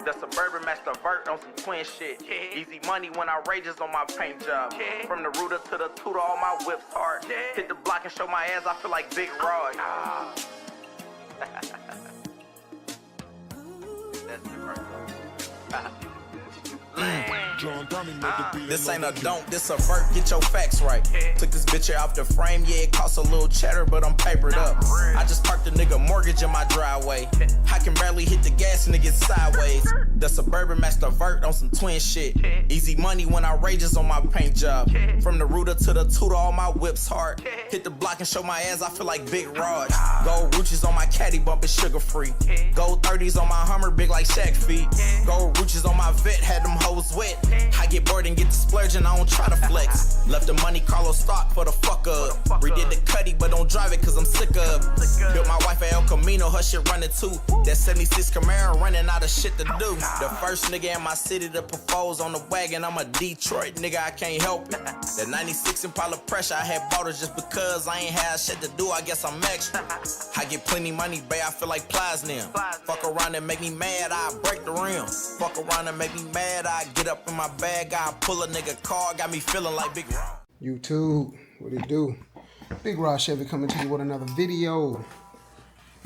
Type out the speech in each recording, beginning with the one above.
The Suburban Master Vert on some twin shit. Easy money when I rages on my paint job. From the rooter to the tutor, all my whips hard. Hit the block and show my ass, I feel like Big Rod. That's the first one. This ain't a don't, this a vert, get your facts right. Took this bitch here off the frame, yeah, it costs a little cheddar, but I'm papered up. I just parked a nigga mortgage in my driveway. I can barely hit the gas and it gets sideways. The Suburban Master Vert on some twin shit. Easy money when I rages on my paint job. From the rooter to the tutor, all my whips hard. Hit the block and show my ass, I feel like Big Rod. Gold Ruches on my caddy, bump is sugar free. Gold 30s on my Hummer, big like Shaq feet. Gold Ruches on my vet, had them hoes wet. I get bored and get the splurging, I don't try to flex. Left the money, Carlos stock for the fuck up. Redid the cutty, but don't drive it cause I'm sick of. Built my wife at El Camino, her shit running too. That 76 Camaro running out of shit to do. The first nigga in my city to propose on the wagon, I'm a Detroit nigga, I can't help it. That 96 Impala Pressure, I had bought it just because I ain't had shit to do, I guess I'm extra. I get plenty money, babe, I feel like Plasnim. Fuck around and make me mad, I break the rim. Fuck around and make me mad, I get up in my bag, I pull a nigga car, got me feeling like Big Rod. YouTube, what it do? Big Rod Chevy coming to you with another video.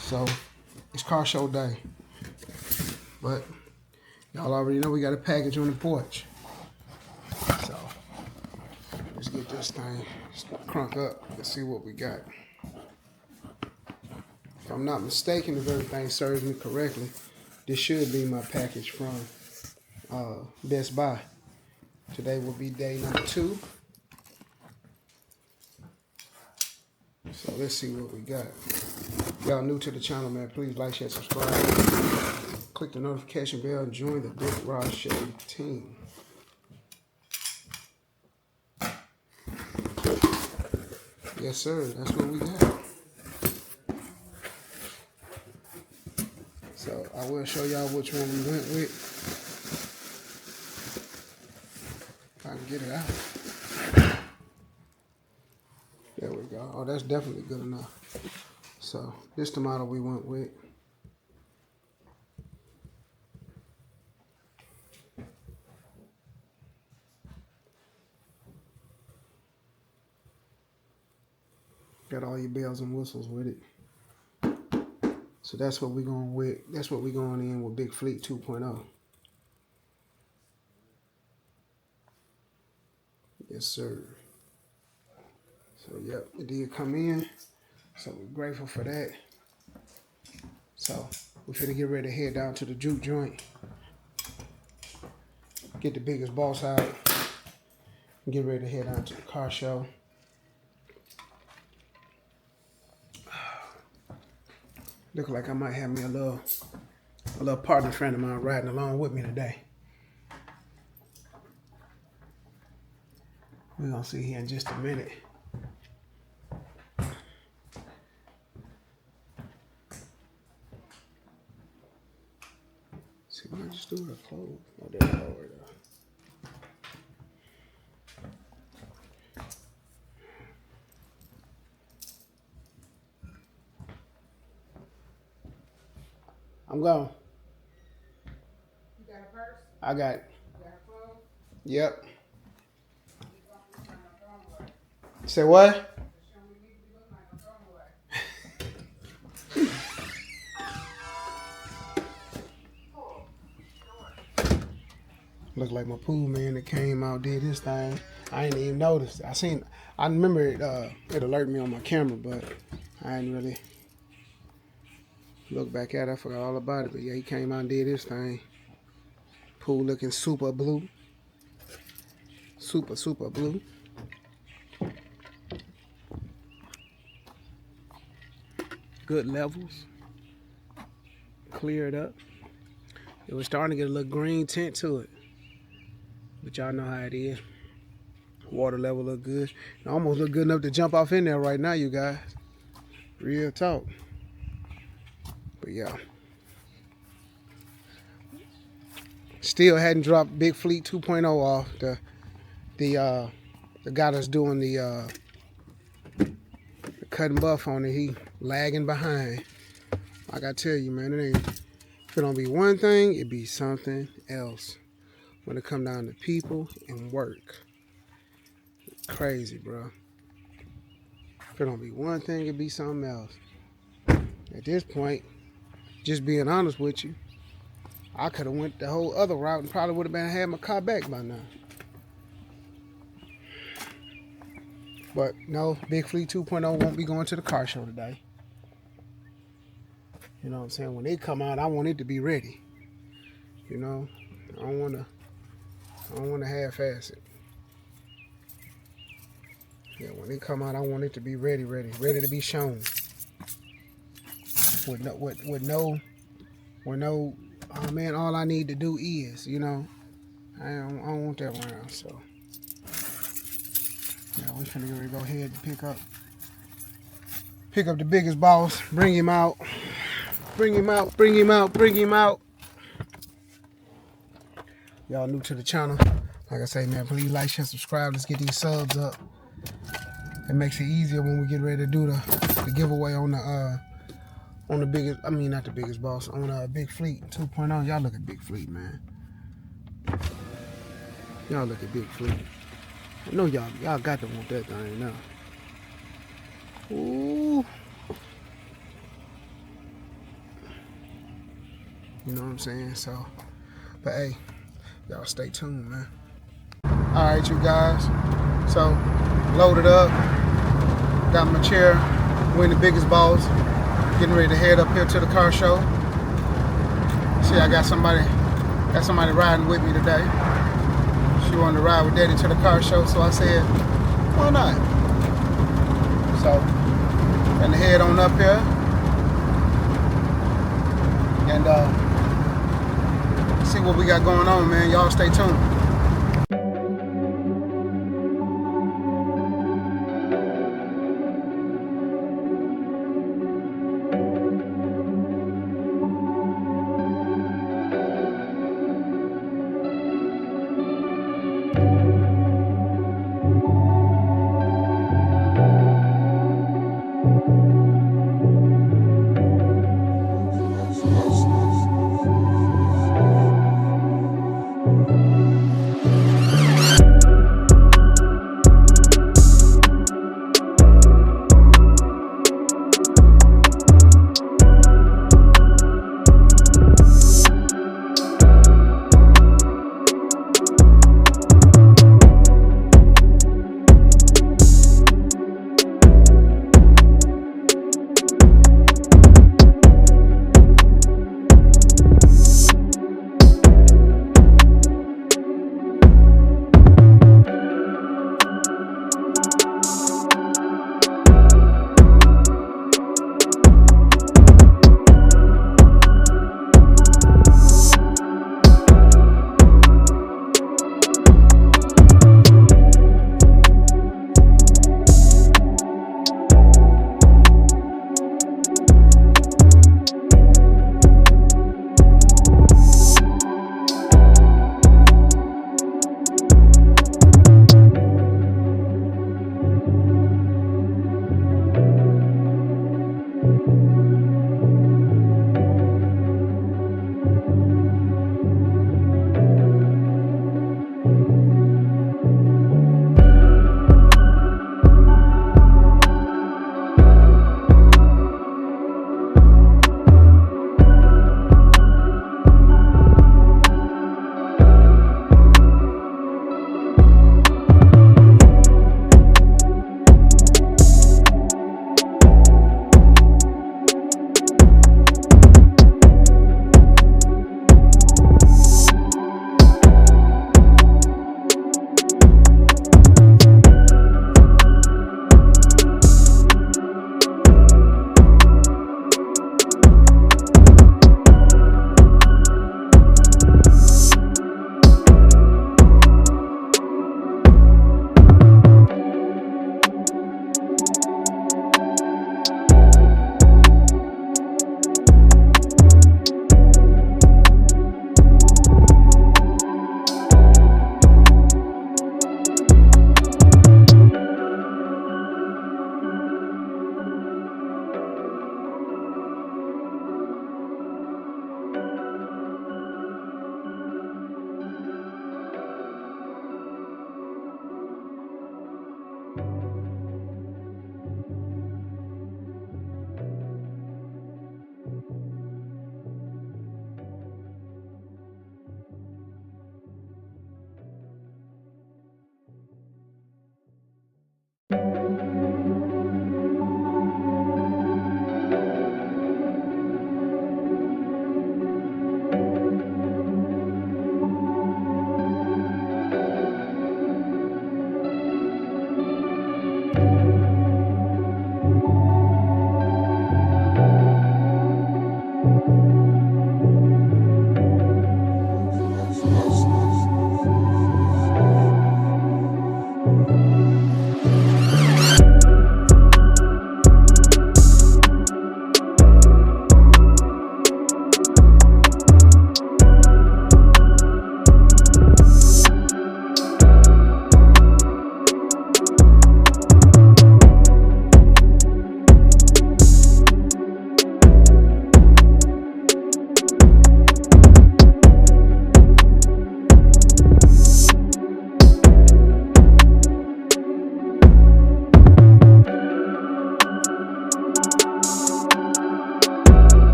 So, it's car show day. But, y'all already know we got a package on the porch. So, let's get this thing crunk up. Let's see what we got. If I'm not mistaken, if everything serves me correctly, this should be my package from Best Buy. Today will be day number 2. So let's see what we got. Y'all new to the channel, man, please like, share, subscribe. Click the notification bell and join the Big Rod Chevy team. Yes, sir, that's what we got. So I will show y'all which one we went with. If I can get it out. There we go. Oh, that's definitely good enough. So this the model we went with. Got all your bells and whistles with it. So that's what we're going with. That's what we're going in with Big Fleet 2.0. Yes, sir. So, yep, it did come in. So, we're grateful for that. So, we're finna get ready to head down to the juke joint. Get the biggest boss out. And get ready to head down to the car show. Look like I might have me a little partner friend of mine riding along with me today. We're gonna see here in just a minute. See, why I just do it close? Oh, there we go. I'm gone. You got a purse? I got it. You got a phone? Yep. Say what? Look like my pool man that came out did his thing. I ain't even noticed. I remember it alerted me on my camera, but I ain't really look back at it. I forgot all about it, but yeah, he came out and did his thing. Pool looking super blue. Super, super blue. Good levels. Cleared up. It was starting to get a little green tint to it. But y'all know how it is. Water level look good. It almost look good enough to jump off in there right now, you guys. Real talk. But yeah. Still hadn't dropped Big Fleet 2.0 off. The guy that's doing the cut and buff on it, he lagging behind. Like I tell you, man, it ain't If it don't be one thing, it be something else. When it come down to people and work. Crazy, bro. If it don't be one thing, it be something else. At this point, just being honest with you, I could have went the whole other route and probably would have been had my car back by now. But no, Big Fleet 2.0 won't be going to the car show today. You know what I'm saying? When they come out, I want it to be ready. You know, I don't want to half-ass it. Yeah, when they come out, I want it to be ready to be shown. With no, oh man, all I need to do is, you know, I don't want that around. So, yeah, we finna get ready to go ahead and pick up the biggest boss, bring him out. Y'all new to the channel, like I say, man, please like, share, subscribe. Let's get these subs up. It makes it easier when we get ready to do the giveaway on the biggest, I mean not the biggest boss, on Big Fleet 2.0. Y'all look at Big Fleet, man. Y'all look at Big Fleet. I know y'all got to want that thing now. Ooh. You know what I'm saying? So, but hey, y'all stay tuned, man. All right, you guys. So, loaded up. Got my chair. We're in the biggest boss. Getting ready to head up here to the car show. See, I got somebody riding with me today. She wanted to ride with Daddy to the car show, so I said, why not? So, gonna head on up here. And see what we got going on, man. Y'all stay tuned.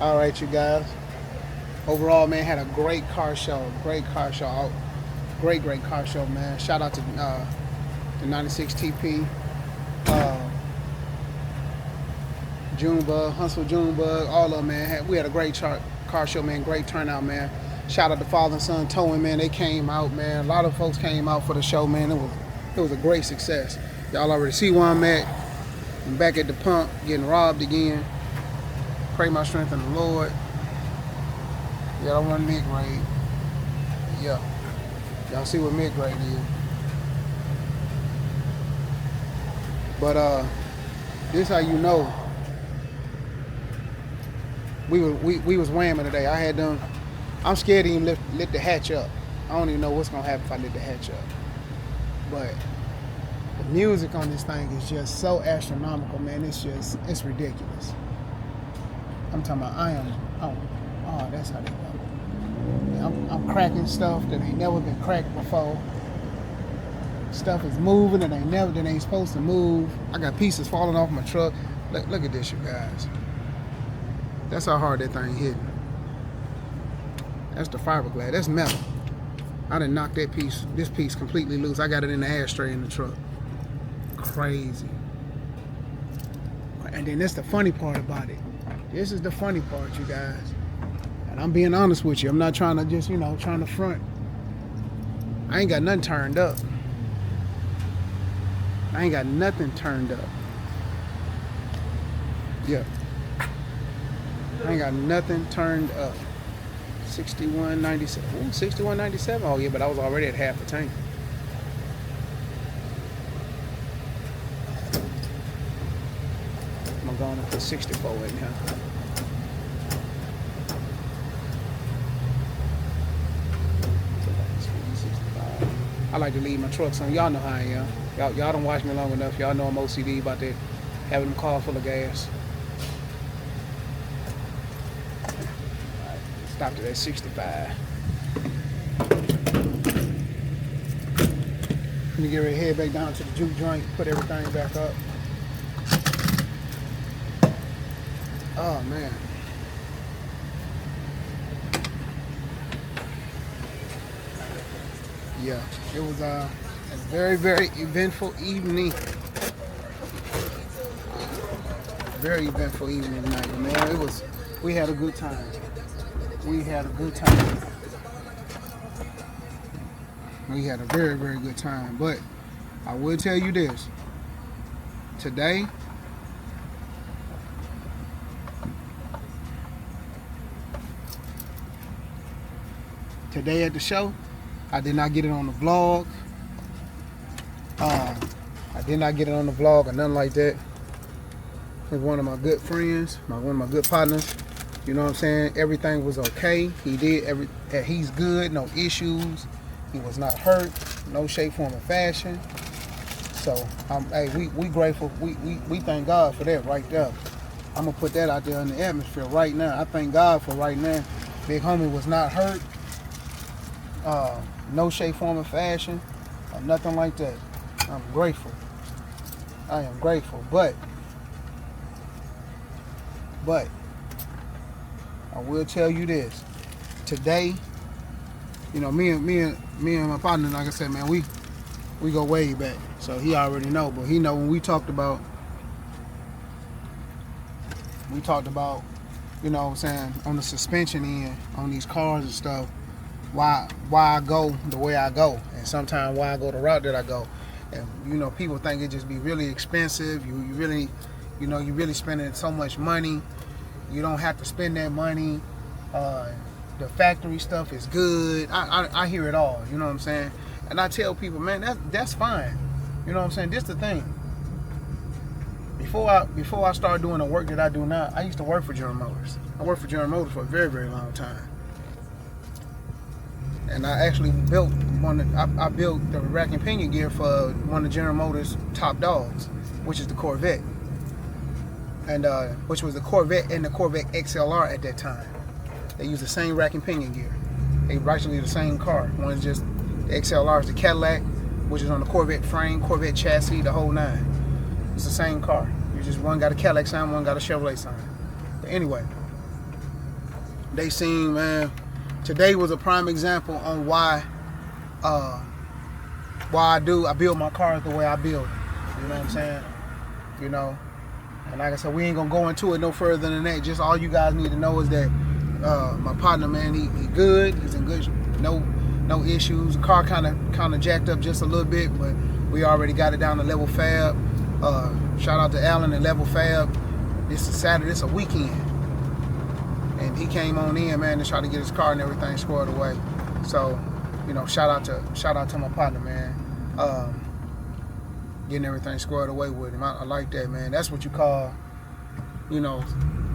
All right, you guys. Overall, man, had a great car show. Great car show. Great car show, man. Shout out to the 96 TP, Junebug, Huntsville Junebug, all of them, man. We had a great car show, man. Great turnout, man. Shout out to Father and Son Towing, man. They came out, man. A lot of folks came out for the show, man. It was a great success. Y'all already see where I'm at. I'm back at the pump, getting robbed again. Pray my strength in the Lord. Y'all don't run mid-grade. Yeah. Y'all see what mid-grade is. But this how you know we was whamming today. I had them. I'm scared to even lift the hatch up. I don't even know what's gonna happen if I lift the hatch up. But the music on this thing is just so astronomical, man. It's ridiculous. I'm talking about that's how they go. I'm cracking stuff that ain't never been cracked before. Stuff is moving that ain't supposed to move. I got pieces falling off my truck. Look at this, you guys. That's how hard that thing hit. That's the fiberglass. That's metal. I done knocked this piece completely loose. I got it in the ashtray in the truck. Crazy. And then that's the funny part about it. This is the funny part, you guys. And I'm being honest with you. I'm not trying to just, trying to front. I ain't got nothing turned up. I ain't got nothing turned up. Yeah. I ain't got nothing turned up. 6197. Ooh, 6197. Oh yeah, but I was already at half the tank. I'm going up to 64 in here. I like to leave my trucks on. Y'all know how I am. Y'all don't watch me long enough. Y'all know I'm OCD about that, having a car full of gas. Right, stopped at 65. Let me get ready to head back down to the juke joint, put everything back up. Oh man. Yeah, it was a very, very eventful evening. Very eventful evening tonight, man. We had a good time. We had a good time. We had a very, very good time. But I will tell you this. Today, at the show, I did not get it on the vlog. I did not get it on the vlog or nothing like that. With one of my good friends, one of my good partners. You know what I'm saying? Everything was okay. He did he's good, no issues. He was not hurt, no shape, form, or fashion. So, hey, we grateful. We thank God for that right there. I'm gonna put that out there in the atmosphere right now. I thank God for right now. Big homie was not hurt. No shape, form, or fashion, or nothing like that. I'm grateful. I am grateful, but I will tell you this. Today, me and my partner, like I said, man, we go way back. So he already know, but he know when we talked about, you know what I'm saying, on the suspension end, on these cars and stuff, why I go the way I go, and sometimes why I go the route that I go. And people think it just be really expensive. You really spending so much money. You don't have to spend that money. The factory stuff is good. I hear it all. You know what I'm saying? And I tell people, man, that's fine. You know what I'm saying? This the thing. Before I started doing the work that I do now, I used to work for General Motors. I worked for General Motors for a very, very long time. And I actually built I built the rack and pinion gear for one of General Motors' top dogs, which is the Corvette, and which was the Corvette and the Corvette XLR at that time. They used the same rack and pinion gear. They were actually the same car. One is just the XLR is the Cadillac, which is on the Corvette frame, Corvette chassis, the whole nine. It's the same car. You just one got a Cadillac sign, one got a Chevrolet sign. But anyway, they seen, man, today was a prime example on why I build my cars the way I build them. You know what I'm saying? You know, and like I said, we ain't gonna go into it no further than that. Just all you guys need to know is that my partner, man, he good. He's in good, no issues. The car kind of jacked up just a little bit, but we already got it down to Level Fab. Shout out to Alan and Level Fab. This is Saturday. It's a weekend, and he came on in, man, to try to get his car and everything squared away. So, you know, shout out to my partner, man. Getting everything squared away with him. I like that, man. That's what you call, you know,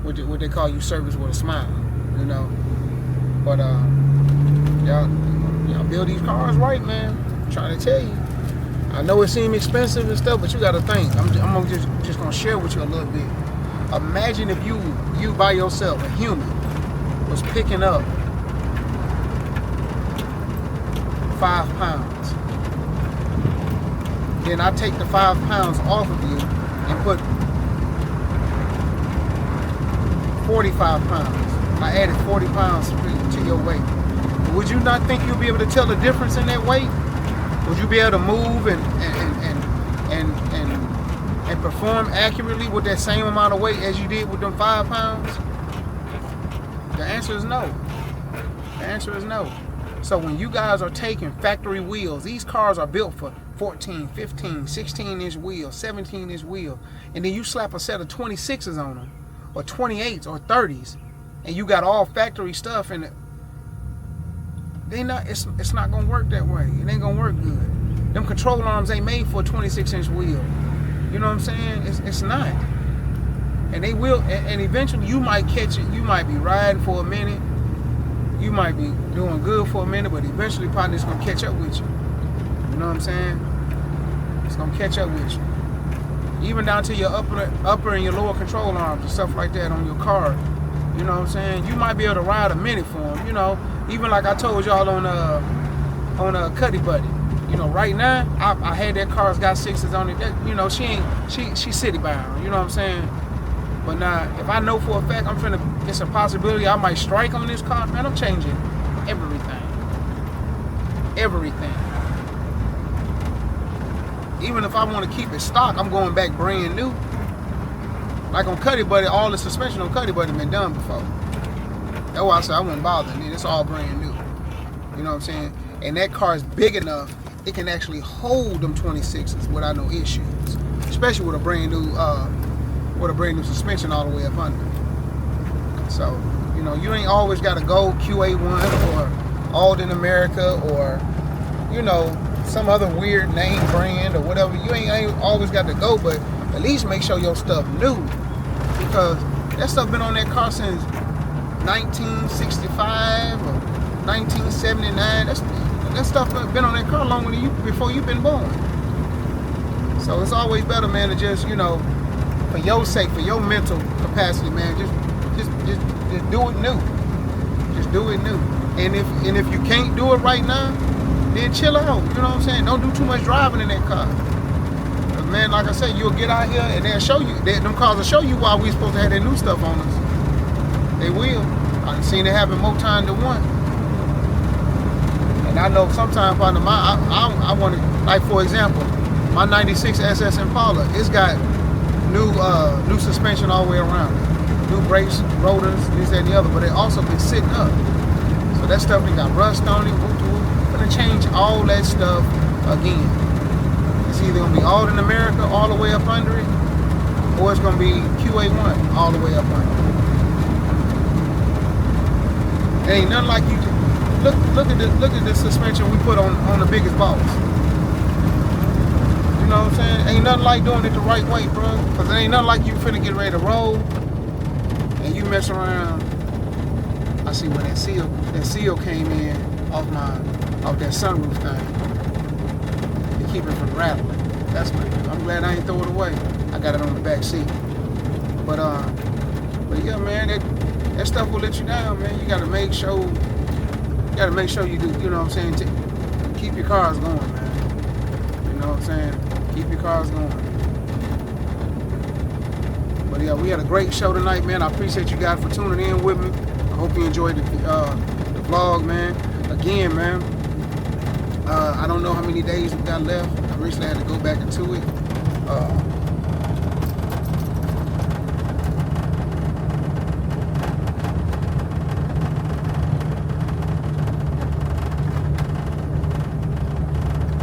what they call you service with a smile, you know. But y'all build these cars right, man. I'm trying to tell you. I know it seems expensive and stuff, but you got to think. I'm just gonna share with you a little bit. Imagine if you by yourself, a human, was picking up 5 pounds. Then I take the 5 pounds off of you and put 45 pounds. I added 40 pounds to your weight. Would you not think you'll be able to tell the difference in that weight? Would you be able to move and perform accurately with that same amount of weight as you did with them 5 pounds? The answer is no. The answer is no. So when you guys are taking factory wheels, these cars are built for 14, 15, 16-inch wheels, 17-inch wheels, and then you slap a set of 26s on them, or 28s, or 30s, and you got all factory stuff, and it's not gonna work that way. It ain't gonna work good. Them control arms ain't made for a 26-inch wheel. You know what I'm saying? It's not. And they will, and eventually you might catch it. You might be riding for a minute. You might be doing good for a minute, but eventually probably it's gonna catch up with you. You know what I'm saying? It's gonna catch up with you. Even down to your upper and your lower control arms and stuff like that on your car. You know what I'm saying? You might be able to ride a minute for them. You know, even like I told y'all on Cuddy Buddy. You know, right now I had that car's got 6s on it. That, you know, she city bound. You know what I'm saying? But now, if I know for a fact it's a possibility I might strike on this car, man, I'm changing everything. Everything. Even if I want to keep it stock, I'm going back brand new. Like on Cuddy Buddy, all the suspension on Cuddy Buddy been done before. That's why I said I wouldn't bother. It's all brand new. You know what I'm saying? And that car is big enough, it can actually hold them 26s without no issues. Especially with a brand new suspension all the way up under. So, you know, you ain't always got to go QA1 or Alden America or, you know, some other weird name brand or whatever. You ain't always got to go, but at least make sure your stuff new, because that stuff been on that car since 1965 or 1979. That stuff been on that car longer than you before you've been born. So it's always better, man, to just, you know, for your sake, for your mental capacity, man, just do it new. Just do it new. And if you can't do it right now, then chill out. You know what I'm saying? Don't do too much driving in that car. Cause man, like I said, you'll get out here and they'll show you. Them cars will show you why we supposed to have that new stuff on us. They will. I've seen it happen more times than one. And I know sometimes I want to, like for example, my 96 SS Impala, it's got new suspension all the way around it. New brakes, rotors, this, that, and the other, but it also been sitting up. So that stuff, they got rust on it. We're gonna change all that stuff again. It's either gonna be Alden America all the way up under it, or it's gonna be QA1 all the way up under it. There ain't nothing like you. Look at the suspension we put on the biggest boss. You know what I'm saying? Ain't nothing like doing it the right way, bro. Cause it ain't nothing like you finna get ready to roll and you mess around. I see where that seal came in off that sunroof thing to keep it from rattling. That's what I'm glad I ain't throw it away. I got it on the back seat. But yeah, man, that stuff will let you down, man. You gotta make sure you do, you know what I'm saying, keep your cars going, man. You know what I'm saying? Keep your cars going. But yeah, we had a great show tonight, man. I appreciate you guys for tuning in with me. I hope you enjoyed the vlog, man. Again, man, I don't know how many days we got left. I recently had to go back into it.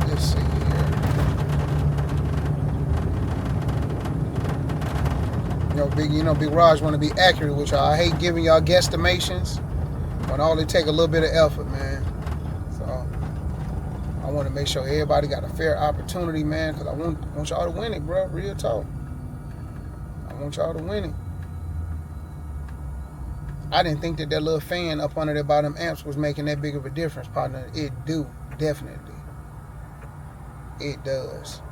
Let's see here. Big Raj want to be accurate with y'all. I hate giving y'all guesstimations, but all it take a little bit of effort, man. So I want to make sure everybody got a fair opportunity, man, because I want y'all to win it, bro. Real talk. I want y'all to win it. I didn't think that little fan up under the bottom amps was making that big of a difference, partner. It do, definitely. It does.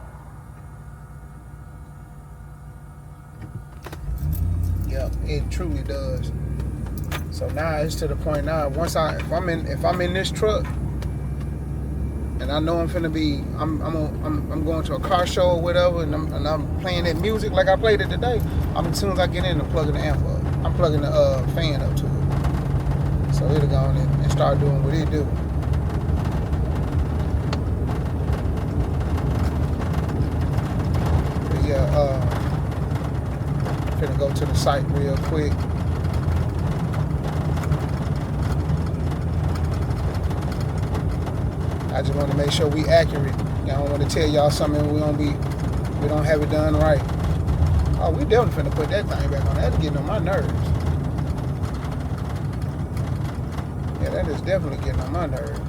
Yep, it truly does. So now it's to the point now. If I'm in this truck, and I know I'm finna be, I'm going to a car show or whatever, and I'm playing that music like I played it today. As soon as I get in, I'm plugging the amp up. I'm plugging the fan up to it, so it'll go on and start doing what it do. But yeah, finna go to the site real quick. I just want to make sure we accurate. I don't want to tell y'all something we don't have it done right. Oh, we definitely finna put that thing back on. That's getting on my nerves. Yeah, that is definitely getting on my nerves.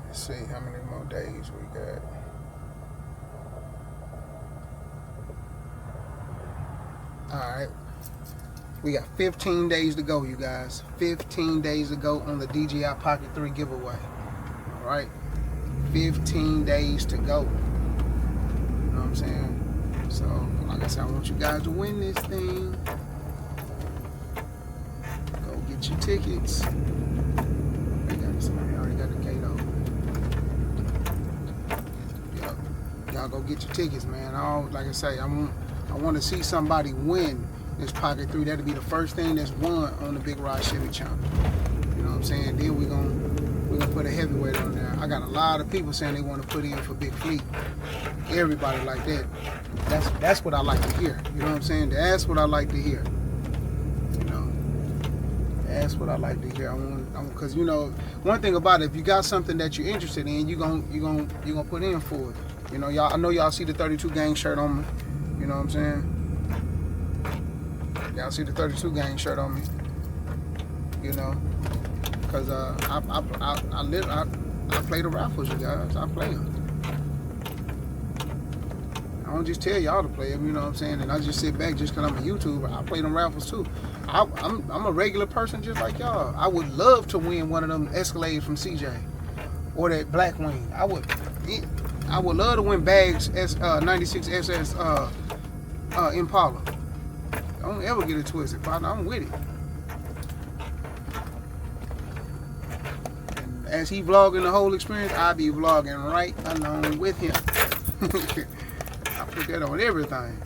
Let's see how many more days we got. Alright. We got 15 days to go, you guys. 15 days to go on the DJI Pocket 3 giveaway. Alright. 15 days to go. You know what I'm saying? So, like I said, I want you guys to win this thing. Go get your tickets. Somebody already got the gate open. Y'all go get your tickets, man. Like I say, I want to see somebody win this Pocket 3. That'll be the first thing that's won on the Big Rod Chevy channel. You know what I'm saying? Then we're gonna put a heavyweight on there. I got a lot of people saying they want to put in for Big Fleet. Everybody like that. That's what I like to hear. You know what I'm saying? That's what I like to hear. You know, that's what I like to hear. Because you know, one thing about it, if you got something that you're interested in, you gonna put in for it. You know, y'all. I know y'all see the 32 gang shirt on me. You know what I'm saying? Y'all see the 32 gang shirt on me. You know, because I play the raffles, you guys. I play them. I don't just tell y'all to play them. You know what I'm saying? And I just sit back just because I'm a YouTuber. I play them raffles too. I'm a regular person just like y'all. I would love to win one of them Escalades from CJ or that Blackwing. I would love to win bags 96 SS Impala. Don't ever get it twisted, partner. I'm with it. And as he vlogging the whole experience, I be vlogging right along with him. I put that on everything.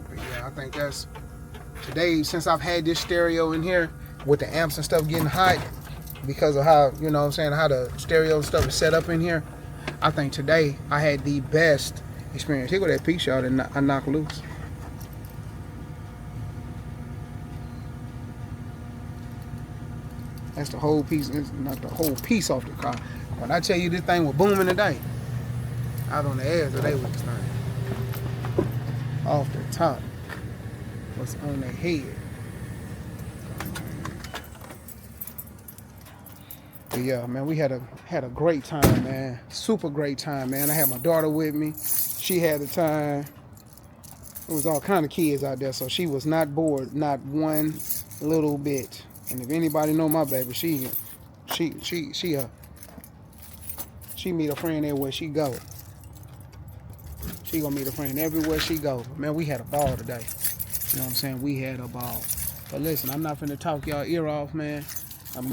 But yeah, I think that's today, since I've had this stereo in here with the amps and stuff getting hot because of how, you know what I'm saying, how the stereo and stuff is set up in here. I think today I had the best experience. Here go that peak shot and I knock loose. That's the whole piece. It's not the whole piece off the car. When I tell you this thing was booming today, out on the air today with this thing. Off the top. What's on the head. But yeah, man, we had a great time, man. Super great time, man. I had my daughter with me. She had the time. It was all kind of kids out there, so she was not bored, not one little bit. And if anybody know my baby, she meet a friend everywhere she go. She gonna meet a friend everywhere she go. Man, we had a ball today. You know what I'm saying? We had a ball. But listen, I'm not finna talk y'all ear off, man. I'm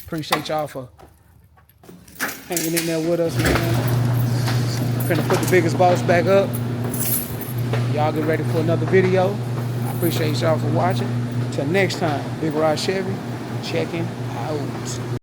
appreciate y'all for hanging in there with us, man. Finna put the biggest boss back up. Y'all get ready for another video. I appreciate y'all for watching. Till next time, Big Rod Chevy checking out.